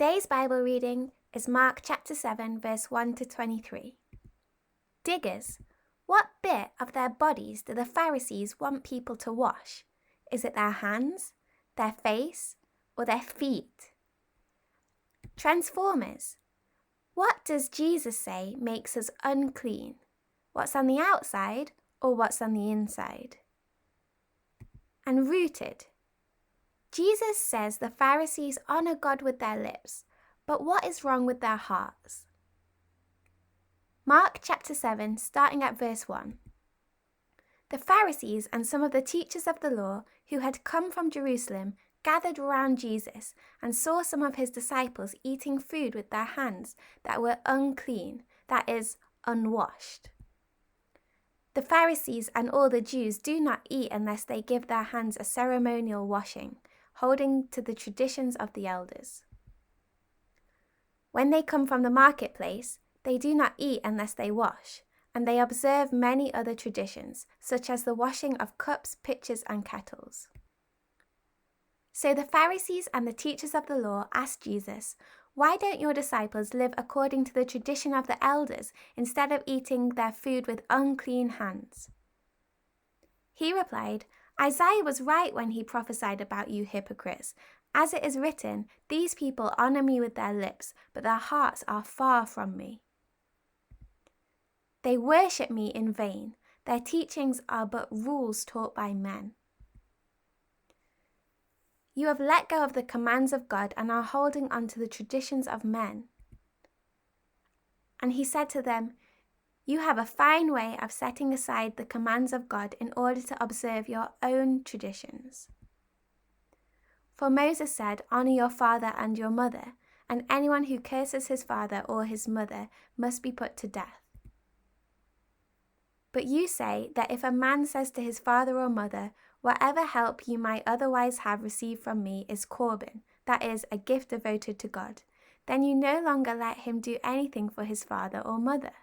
Today's Bible reading is Mark chapter 7, verse 1 to 23. Diggers, what bit of their bodies do the Pharisees want people to wash? Is it their hands, their face, or their feet? Transformers, what does Jesus say makes us unclean? What's on the outside or what's on the inside? And rooted, Jesus says the Pharisees honor God with their lips, but what is wrong with their hearts? Mark chapter 7, starting at verse 1. The Pharisees and some of the teachers of the law who had come from Jerusalem gathered around Jesus and saw some of his disciples eating food with their hands that were unclean, that is, unwashed. The Pharisees and all the Jews do not eat unless they give their hands a ceremonial washing, holding to the traditions of the elders. When they come from the marketplace, they do not eat unless they wash, and they observe many other traditions, such as the washing of cups, pitchers, and kettles. So the Pharisees and the teachers of the law asked Jesus, "Why don't your disciples live according to the tradition of the elders instead of eating their food with unclean hands?" He replied, "Isaiah was right when he prophesied about you hypocrites. As it is written, these people honor me with their lips, but their hearts are far from me. They worship me in vain. Their teachings are but rules taught by men." You have let go of the commands of God and are holding on to the traditions of men. And he said to them, "You have a fine way of setting aside the commands of God in order to observe your own traditions. For Moses said, 'Honor your father and your mother,' and anyone who curses his father or his mother must be put to death. But you say that if a man says to his father or mother, 'Whatever help you might otherwise have received from me is Corban,' that is, a gift devoted to God, then you no longer let him do anything for his father or mother.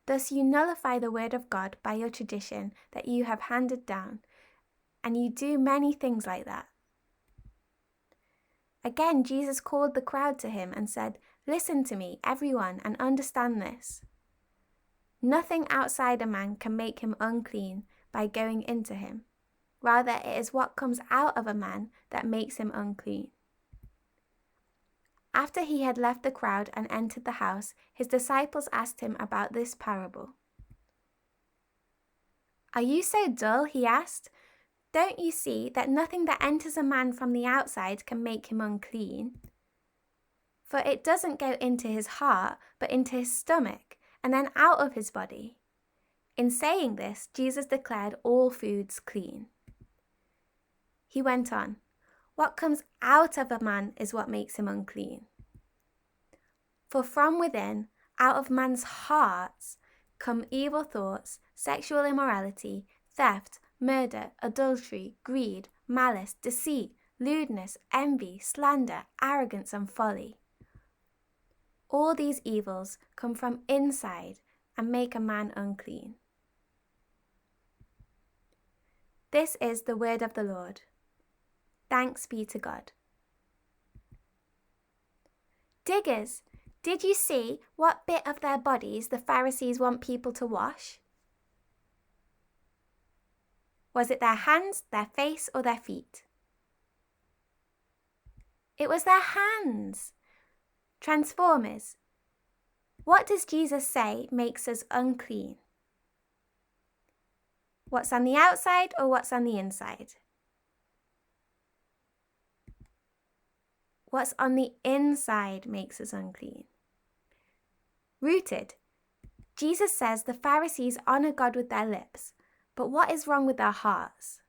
Thus you nullify the word of God by your tradition that you have handed down, and you do many things like that." Again, Jesus called the crowd to him and said, "Listen to me, everyone, and understand this. Nothing outside a man can make him unclean by going into him. Rather, it is what comes out of a man that makes him unclean." After he had left the crowd and entered the house, his disciples asked him about this parable. "Are you so dull?" he asked. "Don't you see that nothing that enters a man from the outside can make him unclean? For it doesn't go into his heart, but into his stomach, and then out of his body." In saying this, Jesus declared all foods clean. He went on, "What comes out of a man is what makes him unclean. For from within, out of man's hearts, come evil thoughts, sexual immorality, theft, murder, adultery, greed, malice, deceit, lewdness, envy, slander, arrogance, and folly. All these evils come from inside and make a man unclean." This is the word of the Lord. Thanks be to God. Diggers, did you see what bit of their bodies the Pharisees want people to wash? Was it their hands, their face, or their feet? It was their hands. Transformers, what does Jesus say makes us unclean? What's on the outside or what's on the inside? What's on the inside makes us unclean. Rooted, Jesus says the Pharisees honor God with their lips, but what is wrong with their hearts?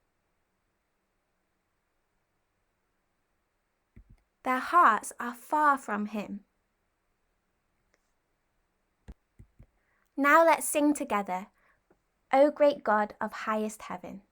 Their hearts are far from him. Now let's sing together, "O great God of highest heaven."